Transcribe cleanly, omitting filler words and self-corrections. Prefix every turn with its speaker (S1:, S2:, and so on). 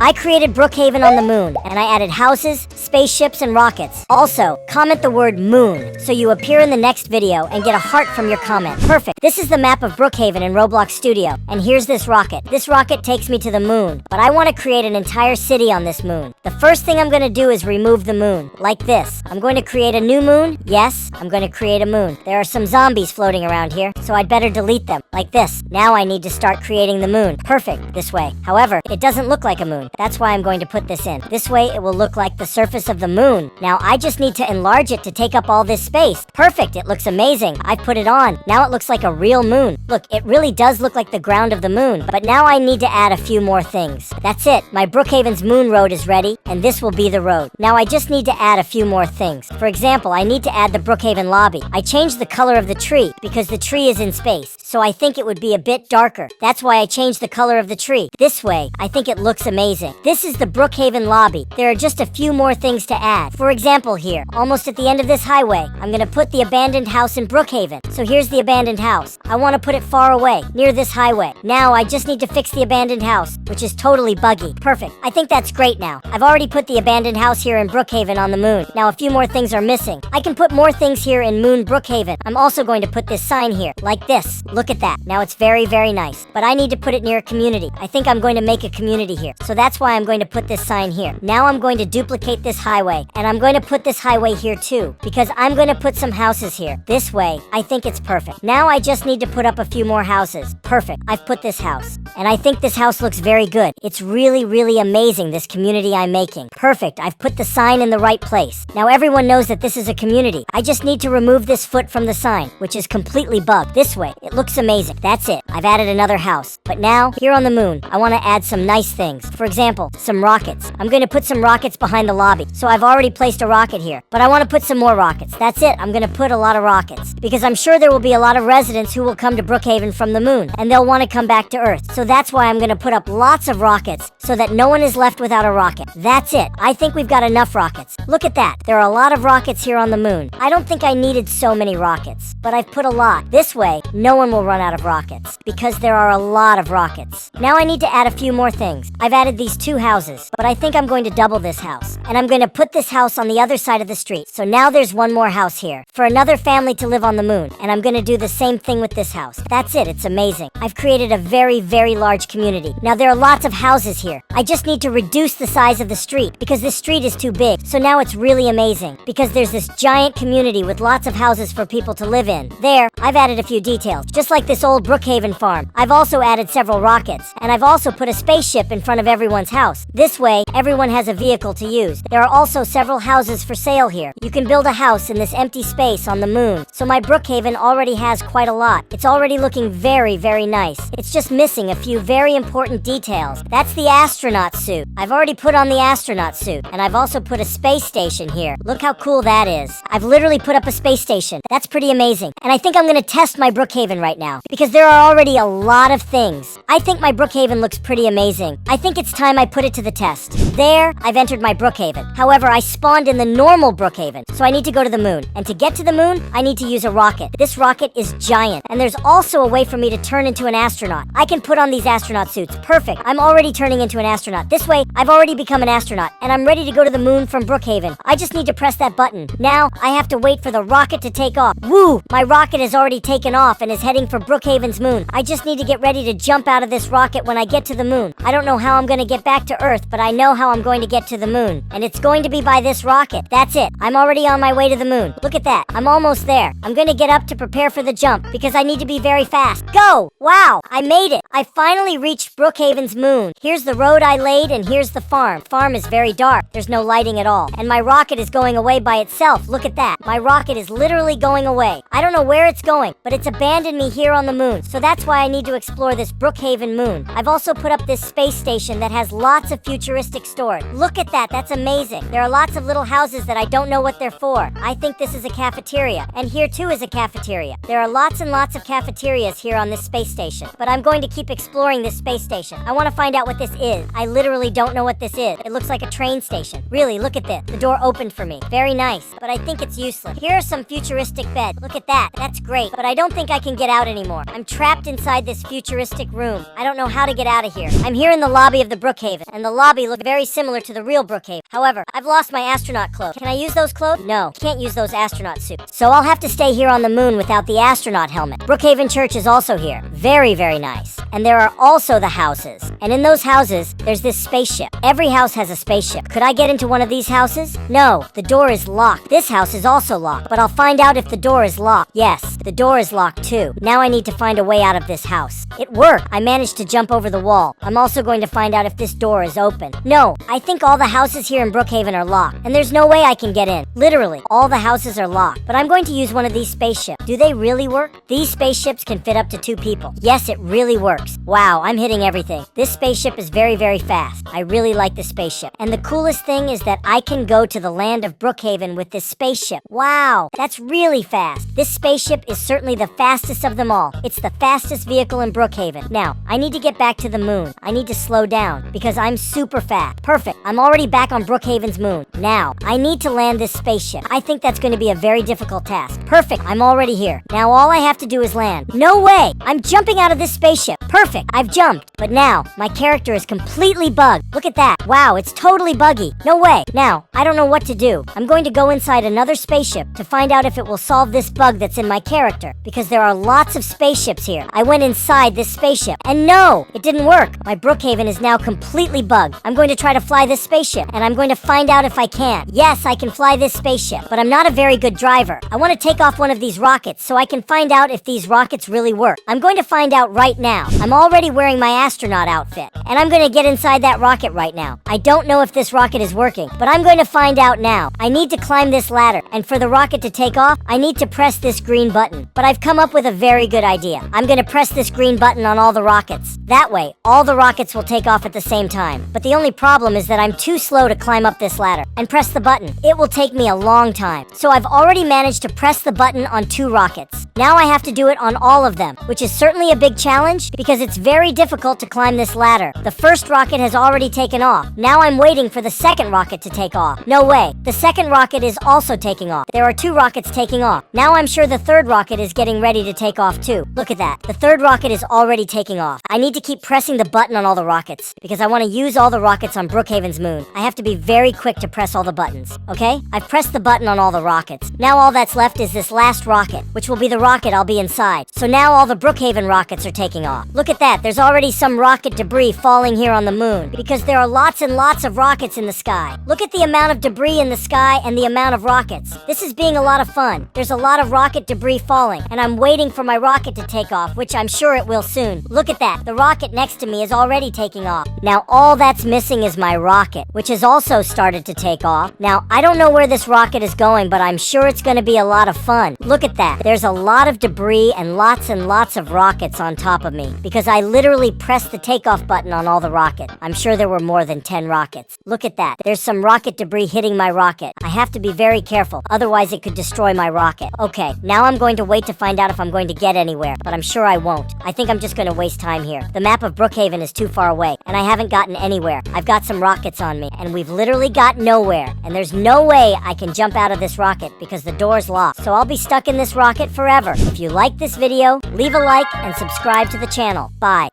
S1: I created Brookhaven on the moon, and I added houses, spaceships, and rockets. Also, comment the word moon, so you appear in the next video and get a heart from your comment. Perfect. This is the map of Brookhaven in Roblox Studio, and here's this rocket. This rocket takes me to the moon, but I want to create an entire city on this moon. The first thing I'm going to do is remove the moon, like this. I'm going to create a new moon. Yes, I'm going to create a moon. There are some zombies floating around here, so I'd better delete them, like this. Now I need to start creating the moon. Perfect, this way. However, it doesn't look like a moon. That's why I'm going to put this in. This way it will look like the surface of the moon. Now I just need to enlarge it to take up all this space. Perfect, it looks amazing. I've put it on. Now it looks like a real moon. Look, it really does look like the ground of the moon. But now I need to add a few more things. That's it. My Brookhaven's moon road is ready, and this will be the road. Now I just need to add a few more things. For example, I need to add the Brookhaven lobby. I changed the color of the tree because the tree is in space, so I think it would be a bit darker. That's why I changed the color of the tree. This way, I think it looks amazing. This is the Brookhaven lobby. There are just a few more things to add. For example, here, almost at the end of this highway, I'm gonna put the abandoned house in Brookhaven. So here's the abandoned house. I want to put it far away, near this highway. Now I just need to fix the abandoned house, which is totally buggy. Perfect. I think that's great now. I've already put the abandoned house here in Brookhaven on the moon. Now a few more things are missing. I can put more things here in Moon Brookhaven. I'm also going to put this sign here, like this. Look at that. Now it's very, very nice. But I need to put it near a community. I think I'm going to make a community here. So that's why I'm going to put this sign here. Now I'm going to duplicate this highway, and I'm going to put this highway here too, because I'm going to put some houses here. This way, I think it's perfect. Now I just need to put up a few more houses. Perfect. I've put this house. And I think this house looks very good. It's really, really amazing, this community I'm making. Perfect. I've put the sign in the right place. Now everyone knows that this is a community. I just need to remove this foot from the sign, which is completely bugged. This way. It looks amazing. That's it. I've added another house. But now, here on the moon, I want to add some nice things. For example, some rockets. I'm going to put some rockets behind the lobby. So I've already placed a rocket here. But I want to put some more rockets. That's it. I'm going to put a lot of rockets. Because I'm sure there will be a lot of residents who will come to Brookhaven from the moon, and they'll want to come back to Earth. So that's why I'm going to put up lots of rockets so that no one is left without a rocket. That's it. I think we've got enough rockets. Look at that. There are a lot of rockets here on the moon. I don't think I needed so many rockets, but I've put a lot. This way, no one will run out of rockets because there are a lot of rockets. Now I need to add a few more things. I've added these two houses, but I think I'm going to double this house. And I'm going to put this house on the other side of the street. So now there's one more house here for another family to live on the moon. And I'm going to do the same thing with this house. That's it. It's amazing. I've created a very, very large community. Now there are lots of houses here. I just need to reduce the size of the street because this street is too big. So now it's really amazing because there's this giant community with lots of houses for people to live in. There, I've added a few details, just like this old Brookhaven farm. I've also added several rockets, and I've also put a spaceship in front of everyone's house. This way, everyone has a vehicle to use. There are also several houses for sale here. You can build a house in this empty space on the moon. So my Brookhaven already has quite a lot. It's already looking very, very nice. It's just missing a few very important details. That's the astronaut suit. I've already put on the astronaut suit, and I've also put a space station here. Look how cool that is. I've literally put up a space station. That's pretty amazing. And I think I'm gonna test my Brookhaven right now because there are already a lot of things. I think my Brookhaven looks pretty amazing. I think it's time I put it to the test. There, I've entered my Brookhaven. However, I spawned in the normal Brookhaven, so I need to go to the moon. And to get to the moon, I need to use a rocket. This rocket is giant, and there's also a way for me to turn into an astronaut. I can put on these astronaut suits. Perfect. I'm already turning into an astronaut. This way, I've already become an astronaut, and I'm ready to go to the moon from Brookhaven. I just need to press that button. Now, I have to wait for the rocket to take off. Woo! My rocket has already taken off and is heading for Brookhaven's moon. I just need to get ready to jump out of this rocket when I get to the moon. I don't know how I'm going to get back to Earth, but I know how I'm going to get to the moon. And it's going to be by this rocket. That's it. I'm already on my way to the moon. Look at that. I'm almost there. I'm going to get up to prepare for the jump because I need to be very fast. Go! Wow! I made it. I finally reached Brookhaven's moon. Here's the road I laid and here's the farm. Farm is very dark. There's no lighting at all. And my rocket is going away by itself. Look at that. My rocket is literally going away. I don't know where it's going, but it's abandoned me here on the moon. So that's why I need to explore this Brookhaven moon. I've also put up this space station that has lots of futuristic stored. Look at that, that's amazing. There are lots of little houses that I don't know what they're for. I think this is a cafeteria, and here too is a cafeteria. There are lots and lots of cafeterias here on this space station, but I'm going to keep exploring this space station. I want to find out what this is. I literally don't know what this is. It looks like a train station. Really, look at this. The door opened for me. Very nice, but I think it's useless. Here are some futuristic beds. Look at that. That's great, but I don't think I can get out anymore. I'm trapped inside this futuristic room. I don't know how to get out of here. I'm here in the lobby of the Brookhaven, and the lobby looks very similar to the real Brookhaven. However, I've lost my astronaut clothes. Can I use those clothes? No, can't use those astronaut suits. So I'll have to stay here on the moon without the astronaut helmet. Brookhaven Church is also here. Very, very nice. And there are also the houses. And in those houses, there's this spaceship. Every house has a spaceship. Could I get into one of these houses? No, the door is locked. This house is also locked, but I'll find out if the door is locked. Yes, the door is locked too. Now I need to find a way out of this house. It worked. I managed to jump over the wall. I'm also going to find out if this door is open. No, I think all the houses here in Brookhaven are locked, and there's no way I can get in. Literally, all the houses are locked, but I'm going to use one of these spaceships. Do they really work? These spaceships can fit up to 2 people. Yes, it really works. Wow, I'm hitting everything. This spaceship is very, very fast. I really like the spaceship. And the coolest thing is that I can go to the land of Brookhaven with this spaceship. Wow, that's really fast. This spaceship is certainly the fastest of them all. It's the fastest vehicle in Brookhaven. Now, I need to get back to the moon. I need to slow down because I'm super fast. Perfect. I'm already back on Brookhaven's moon. Now, I need to land this spaceship. I think that's going to be a very difficult task. Perfect. I'm already here. Now all I have to do is land. No way! I'm jumping out of this spaceship. Perfect. I've jumped. But now, my character is completely bugged. Look at that. Wow, it's totally buggy. No way. Now, I don't know what to do. I'm going to go inside another spaceship to find out if it will solve this bug that's in my character, because there are lots of spaceships here. I went inside this spaceship, and no, it didn't work. My Brookhaven is now completely bugged. I'm going to try to fly this spaceship, and I'm going to find out if I can. Yes, I can fly this spaceship, but I'm not a very good driver. I want to take off one of these rockets so I can find out if these rockets really work. I'm going to find out right now. I'm already wearing my astronaut outfit, and I'm going to get inside that rocket right now. I don't know if this rocket is working, but I'm going to find out now. I need to climb this ladder, and for the rocket to take off, I need to press this green button. But I've come up with a very good idea. I'm going to press this green button on all the rockets. That way, all the rockets will take off at the same time. But the only problem is that I'm too slow to climb up this ladder and press the button. It will take me a long time. So I've already managed to press the button on 2 rockets. Now I have to do it on all of them, which is certainly a big challenge because it's very difficult to climb this ladder. The first rocket has already taken off. Now I'm waiting for the second rocket to take off. No way. The second rocket is also taking off. There are 2 rockets taking off. Now I'm sure the third rocket is getting ready to take off too. Look at that. The third rocket is already taking off. I need to keep pressing the button on all the rockets because I want to use all the rockets on Brookhaven's moon. I have to be very quick to press all the buttons. Okay? I've pressed the button on all the rockets. Now all that's left is this last rocket, which will be the rocket I'll be inside. So now all the Brookhaven rockets are taking off. Look at that. There's already some rocket debris falling here on the moon because there are lots and lots of rockets in the sky. Look at the amount of debris in the sky and the amount of rockets. This is being a lot of fun. There's a lot of rocket debris falling, and I'm waiting for my rocket to take off, which I'm sure it will soon. Look at that. The rocket next to me is already taking off. Now all that's missing is my rocket, which has also started to take off. Now I don't know where this rocket is going, but I'm sure it's going to be a lot of fun. Look at that. There's a lot of debris and lots of rockets on top of me because I literally pressed the takeoff button on all the rockets. I'm sure there were more than 10 rockets. Look at that. There's some rocket debris hitting my rocket. I have to be very careful, otherwise it could destroy my rocket. Okay, now I'm going to wait to find out if I'm going to get anywhere, but I'm sure I won't. I think I'm just going to waste time here. The map of Brookhaven is too far away, and I haven't gotten anywhere. I've got some rockets on me, and we've literally got nowhere. And there's no way I can jump out of this rocket because the door's locked. So I'll be stuck in this rocket forever. If you like this video, leave a like and subscribe to the channel. Bye.